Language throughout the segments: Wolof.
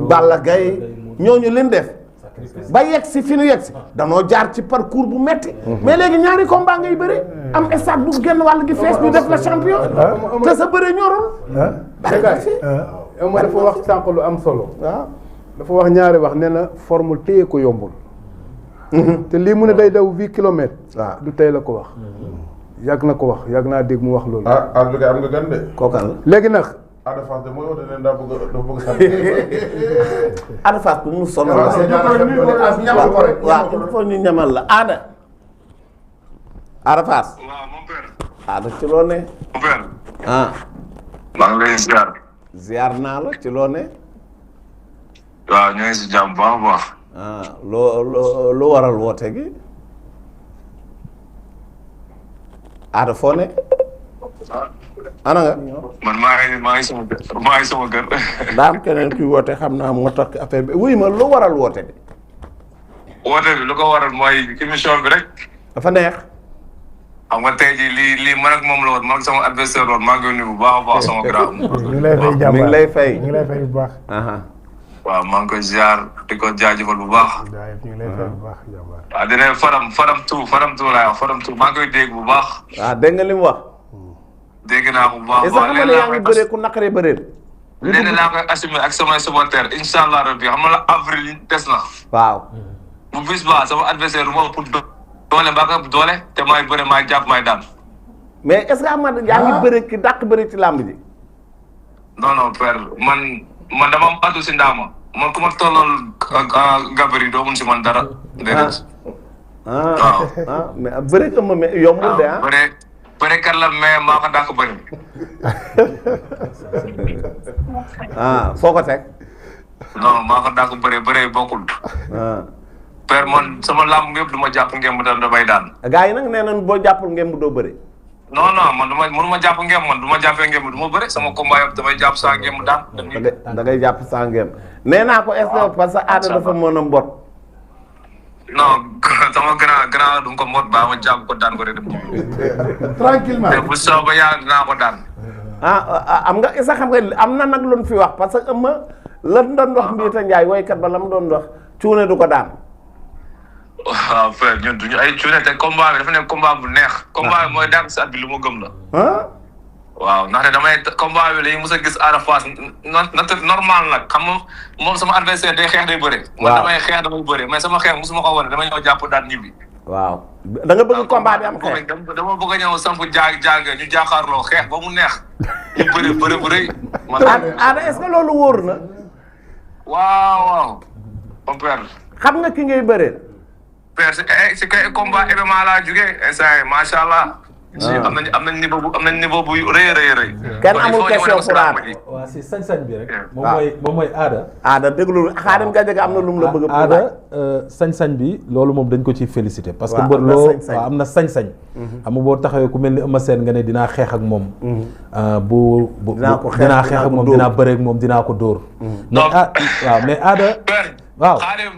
Balla Gaye ñooñu leen def ba yegg si fi nu yegg si danoo jaar ci parcours bu metti mais léegi ñaari combat ngay bëre am stade bu genn wàll gi fees ñu def la champion te sa bëre ñorul bari na fi ma dafa wax sànq lu am solo waaw dafa wax ñaari wax nee na formule téye ko yombul te lii mu ne day daw 8 kilomètres waaw du tey la ko wax yàgg na ko wax yàgg naa dégg mu wax loolu am nga gan de kookan la léegi nag Ada Fass de mooy woote ne daa bëgg sant Ada Fass bu mu sonal la waaw il faut ñu ñamal la Ada Fass waaw mon père. Ada ci loo ne mon père. ah maa ngi lay ziar. ziar naa la ci loo ne waaw ñu ngi si jàmm baax a baax. ah lu waral woote gi Ada foo ne ana nga man maa ngi sama kër. daa am keneen kuy woote xam naa moo tax affaire bi wuy ma lu waral woote bi woote bi lu ko waral mooy émission bi rek. dafa neex xam nga tey jii lii man ak moom la woon man ak sama adversaire woon maa ngi nuyu bu baax a baax sama grand. ñu ngi lay fay jàmbaar mi ngi lay fay ñu ngi lay fay bu baax. waaw maa ngi koy ziar di ko jaajëfal bu baax. ñu ngi lay fay bu baax jàmbaar. waaw dinañ faram tout laay wax faram tout maa ngi koy dégg bu baax. waaw dégg nga li mu wax dégg naa bu baax. est-ce que xam nga ne yaa ngi bëree ku naqaree bëreel léegi laa koy assumer ak samay supporters incha allah rabbi xam nga la avril yi des na. waaw bu bis ba sama adversaire du ma ëpp doole mbaa ko ëpp doole te maay bëre maay jàpp maay daan. mais est-ce que xam nga yaa ngi bëri ki dàq bëri ci làmb ji non non père man dama am atu si ndaama man ku ma tollool gabari doo mun si man dara. déedéet. waaw mais bëri ëmb mais yombul de ah. bëre kat la mais maa ko dàq bëri. foo ko teg. non maa ko dàq bëre bokkul. père man sama làmb yëpp du ma jàpp ngeen mu dal damay daan. gars yi nag nee nañ boo jàppul ngeen mu doo bëri. non man mënuma jàpp ngeen man du ma jàppee ngeen du ma bëri sama combat yëpp damay jàpp saa ngeen mu daan. da ngay jàpp saa ngeen. nee naa ko est-ce que parce que Ada dafa mën a mbot. non sama grand du ko mbot ba ma jàpp ko daan ko rek dem tranquillement te bu soobee yàlla dinaa ko daan. am nga est-ce que xam nga am na nag lu ñu fi wax parce que ëmma lan doon wax Mbiita Njaay woykat ba la mu doon wax cuune du ko daan. waaw frère ñun duñu ay cuune te combat bi dafa nekk combat bu neex. combat bi mooy daan si at bi lu mu gëm la. waaw ndaxte damay combat bi lañu mos a gis Ada Fass normal nag xam nga moom sama adversaire day xeex day bëre. man damay xeex damay bëre mais sama xeex mosuma ko wane damay ñëw jàpp daan ñibbi. waaw da nga bëgg combat bi am xeex. dama bëgg a ñëw samp jaag ñu jàkkaarloo xeex ba mu neex. ñu bëre bu rëy. Ada est-ce que loolu wóor na. waaw mon père. xam nga ki ngay bëreel. père si kay combat événement laa jugee instant macha allah. am nañ niveau bu rëy rëy. kenn amul question pour Ada. waaw si sañ-sañ bi rek. moom mooy Ada. Ada déglu Xaadim Gadiaga am na lu mu la bëgg a. Ada sañ-sañ bi loolu moom dañ ko ciy féliciter. parce que mbër loo waaw am na sañ-sañ. xam nga boo taxawee ku mel ni Eumeu Sène nga ne dinaa xeex ak moom. dinaa xeex ak moom dinaa bëre ak moom dinaa ko dóor. waaw mais Ada. waaw Xaadim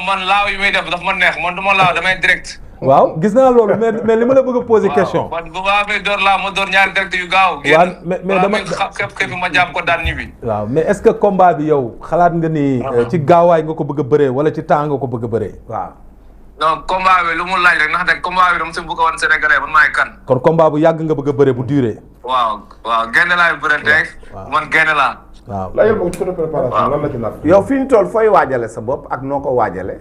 man laaw yi muy def daf ma neex man du ma laaw damay direct. waaw gis naa loolu mais li ma la bëgg a poser question. man bu baax bi door laa ma door ñaari direct yu gaaw. waaw mais dama xëpp ma jàpp ko daan ñibbi. waaw mais est-ce que combat bi yow xalaat nga ni. ci gaawaay nga ko bëgg a bëree wala ci temps nga ko bëgg a bëree. waaw. non combat bi lu mu laaj rek ndaxte combat bi dama si bëgg a wan Sénégalais man maay kan. kon combat bu yàgg nga bëgg a bëree bu durée. waaw gaynde laay bëranteeg. man gaynde laa. waaw la yëpp ci préparation lan la ci nag. yow fi ñu toll fooy waajale sa bopp ak noo ko waajale.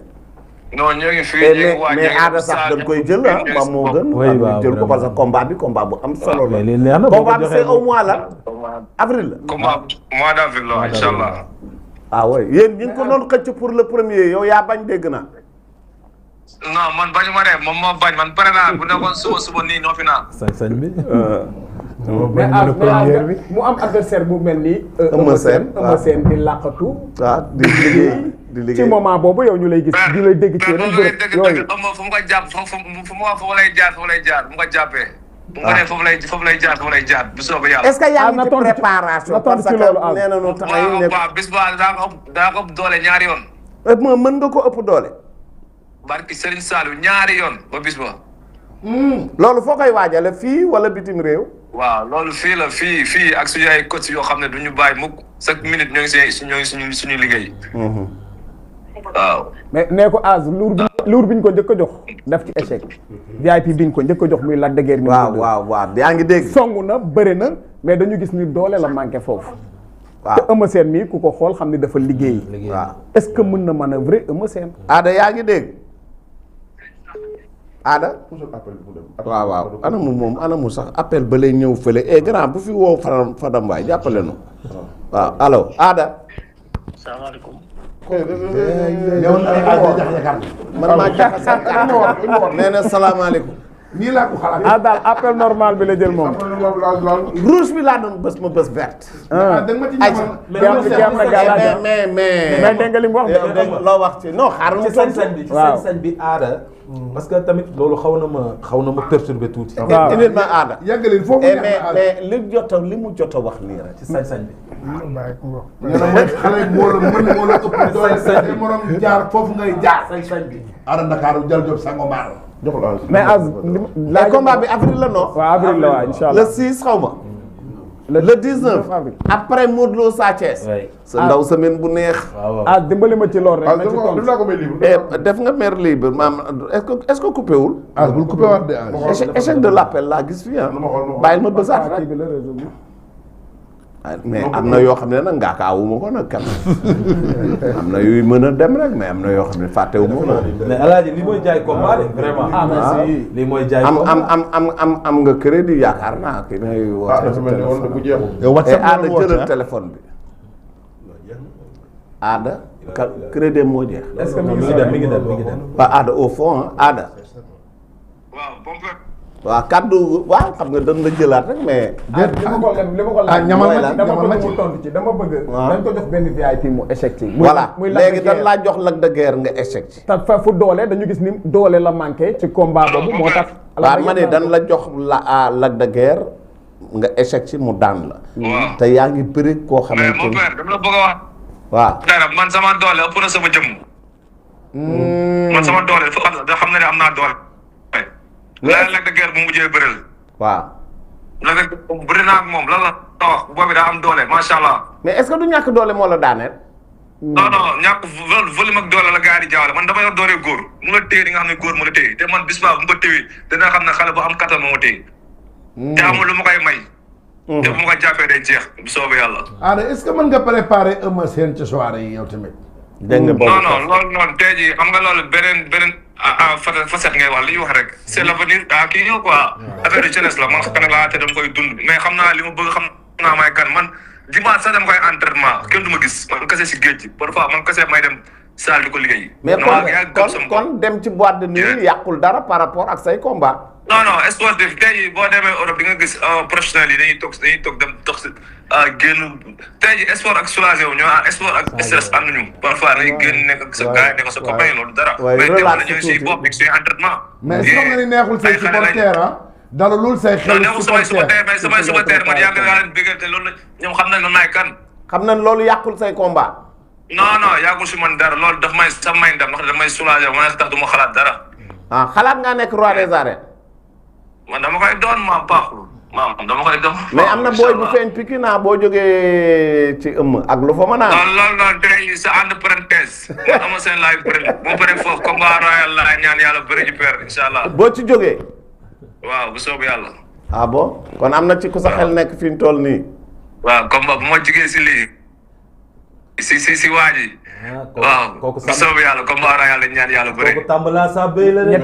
non ñoo ngi fii mais Ada sax dañ koy jël ah ba moo gën. waaw jël ko parce que combat bi combat bu am solo la. mais li neex na combat bi c'est au mois la avril la. combat mois d'avril la incha allah. oui yéen ñu ngi ko doon xëcc pour le premier yow yaa bañ dégg naa. non man bañu ma de moom moo bañ man pare naa bu nekkoon suba nii noo fi naa. sañ-sañ bi. mais mu am adversaire bu mel ni. Eumeu Sène di làqatu. waaw di liggéey ci moment boobu yow ñu lay gis di lay dégg ci yeneen bërëb yooyu. fu mu ko jàpp fu lay jaar bu mu ko jàppee. bu mu ko nee foofu lay jaar bu soobee yàlla. est-ce que yaa ngi ci préparation parce que nee nañu temps yi nekk. waaw bis ba daa ko ëpp doole ñaari yoon. mën nga ko ëpp doole. barki Serigne Saliou ñaari yoon ba bis ba. loolu foo koy waajale fii wala bitim réew. waaw loolu fii la fii ak suñu ay coach yoo xam ne du ñu bàyyi mukk chaque minute ñoo ngi suñu liggéey. waaw. mais nee ko Az luur bi ñu ko njëkk a jox def ci échec VIP bi ñu ko njëkk a jox muy Lac de Guiers. waaw yaa ngi dégg. songu na bëri na mais dañu gis ni doole la manqué foofu. waaw te Eumeu Sène mii ku ko xool xam ni dafa liggéey. waaw est-ce que mën na manœuvrer Eumeu Sène. Ada yaa ngi dégg. Ada. waaw anamu sax appel ba lay ñëw fële grand bu fi woo Fadam waay jàppale nu waaw allo Ada. salaamaaleykum. man maa jaxase nee na salaamaaleykum. nii laa ko xalaat. daal appel normal bi la jël moom. rouge bi laa doon bës ma bës verte. mais dégg nga li mu wax de. loo wax ci non xaaral ma sañ-sañ bi ci sañ-sañ bi Ada. parce que tamit loolu xaw na ma perturbé tuuti. waaw indil ma Ada. yàggaleen foofu mais li mu jot a wax nii rek. ci sañ-sañ bi. xale moo la mën moo la ëpp doole sa morom jaar foofu ngay jaar. sañ-sañ bi. Ada Ndakaaru jël job Sangomar. jox la mais Az. mais combat bi avril la non. waaw avril la waaw incha allah le 6 xaw ma. le 19 avril. après Modou Lo Sa Thiès. sa ndaw semaine bu neex. Ah dimbali ma ci loolu rek. na ci tontu ko may libre. def nga mer libre maam est-ce que coupé wul. bul coupé waat de échec de l'appel laa gis fii ah. bàyyil ma bësaat kii bi la réseau bi. mais am na yoo xam ne nag ngaakaawuma ko nag kan am na yuy mën a dem rek mais am na yoo xam ne fàttewuma ko. mais Alaaji li mooy jaay combat de vraiment. merci. li mooy jaay combat am nga crédit yaakaar naa ki may woote téléphone. bu jeexul. yow WhatsApp Ada jëlal téléphone bi. Ada crédit moo jeex. est-ce que mi ngi dem. ba Ada au fond Ada. waaw bon waaw kaddu waaw xam nga dañ la jëlaat rek mais. li ma ko laaj ñamal ma ci dama ñamal ma bëgg ci. mu tontu ci dama bëgg. waaw dañ ko jox benn VIP mu échec ci. voilà muy Lac de léegi dañ Guiers. laa jox Lac de Guiers nga échec ci. te fa fu doole dañu gis ni doole la manqué ci combat boobu moo tax. waaw ma ne dañ la jox Lac de Guiers nga échec ci mu daan la. waaw. te yaa ngi bëri koo mais xamante mon ni. père dama la bëgg a wax. waaw. dara man sama doole ëpp na sama jëmm. man sama doole da xam na ne am naa doole. Lac de Guiers bu mujjee bëreel. waaw. Lac de Guiers bëri naa ak moom lan la wax boobu daa am doole macha allah. mais est-ce que du ñàkk doole moo la daaneel. non ñàkk volume ak doole la gars yi di jaawale man dama yor doole góor mu la téye di nga xam ne góor mu la téye te man bis bu ma téye dina xam ne xale bu am kattan moo ma téye. te amul lu ma koy may. te bu ma ko jàppee day jeex bu soobee yàlla. Ada est-ce que mën nga préparer Eumeu Sène ci soirée yi yow tamit. dégg nga boobu non loolu noonu tey jii xam nga loolu beneen facette ngay wax li ñu wax rek c'est l'avenir kii ñëw quoi affaire de jeunesse la man xam ne laa te dama koy dund mais xam naa li ma bëgg xam naa may kan man dimanche sax dama koy entraînement kenn du ma gis man kese si géej gi parfois man kese may dem salle di ko liggéey. mais non kon dem ci boîte de nuit yàqul dara par rapport ak say combat. non sportif tey jii boo demee Europe di nga gis professionnels yi dañuy toog dem dox si génn tey jii sport ak soulagé wu ñoo sport ak stress am nañu parfois dañuy génn nekk ak sa gars nekk sa copain loolu dara. mais teewul na ñooy si bopp ak suñu entraînement. mais est-ce que xam nga ni neexul say supporter ah. dalalul say xel non neexul samay supporter mais samay supporter man yàgg naa leen bëggal te loolu ñoom xam nañ ne maay kan. xam nañ loolu yàqul say combat. non yàggul si man dara loolu daf may sa may ndam ndax daf may soulagé ma ne tax du ma xalaat dara. xalaat ngaa nekk roi des arènes. man dama koy doon maa baaxul maam dama koy doon. mais am na booy bu feeñ Pikine boo jógee ci ëmm ak lu fa mën a am. loolu noonu tey sa entre parenthèse man ama seen laay bëri boo paree foofu combat royal laa ñaan yàlla bëri ji père incha allah. boo ci jógee. waaw bu soobee yàlla. ah bon kon am na ci ku sa xel nekk fi mu toll nii. waaw combat bu ma jigee si lii si waa ji. waaw bu soobee yàlla combat royal la ñaan yàlla bëri. kooku tàmbalaa sa béy la de.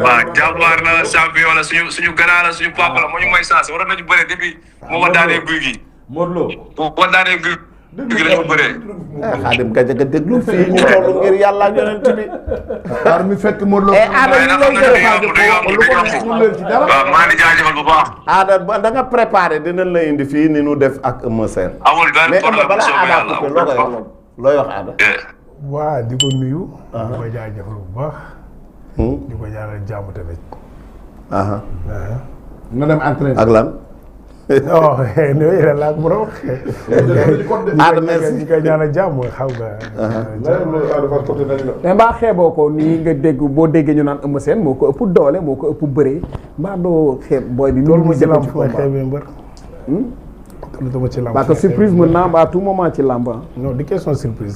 waaw jàmbaar la champion la suñu grand la suñu papa la moo ñu may chance waroon nañu bëree depuis moo ko daanee guy gi. Modou Lo. moo ko daanee guy gi la ñu bëree. Xaadim Gajaga déglu fii ñu toll ngir yàlla ak yonent bi. war mi fekk Modou Lo. Aada ñu lay gërëm. waaw maa ngi jaajëfal bu baax. Aada da nga préparé dinañ la indi fii ni nu def ak Eumeu Sène. amul benn mais problème bu balaa soobee Aada yàlla coupé loo koy wax looy wax Aada. waa di ko nuyu. di ko jaajëfal bu baax. di ko ñaanal jàmm tamit. nga dem entraîner ak lan. non yéen laa ko mën a wax. Ada merci ñu koy ñaanal jàmm xam nga. mais mbaa xeeboo ko nii nga dégg boo déggee ñu naan Eumeu Sène moo ko ëpp doole moo ko ëpp bëree mbaa doo xeeb booy bi. loolu ma ci lamb ci fu may xeebee mbër. loolu dama ci lamb parce que surprise mën naa am à tout moment ci lamb. non di question surprise.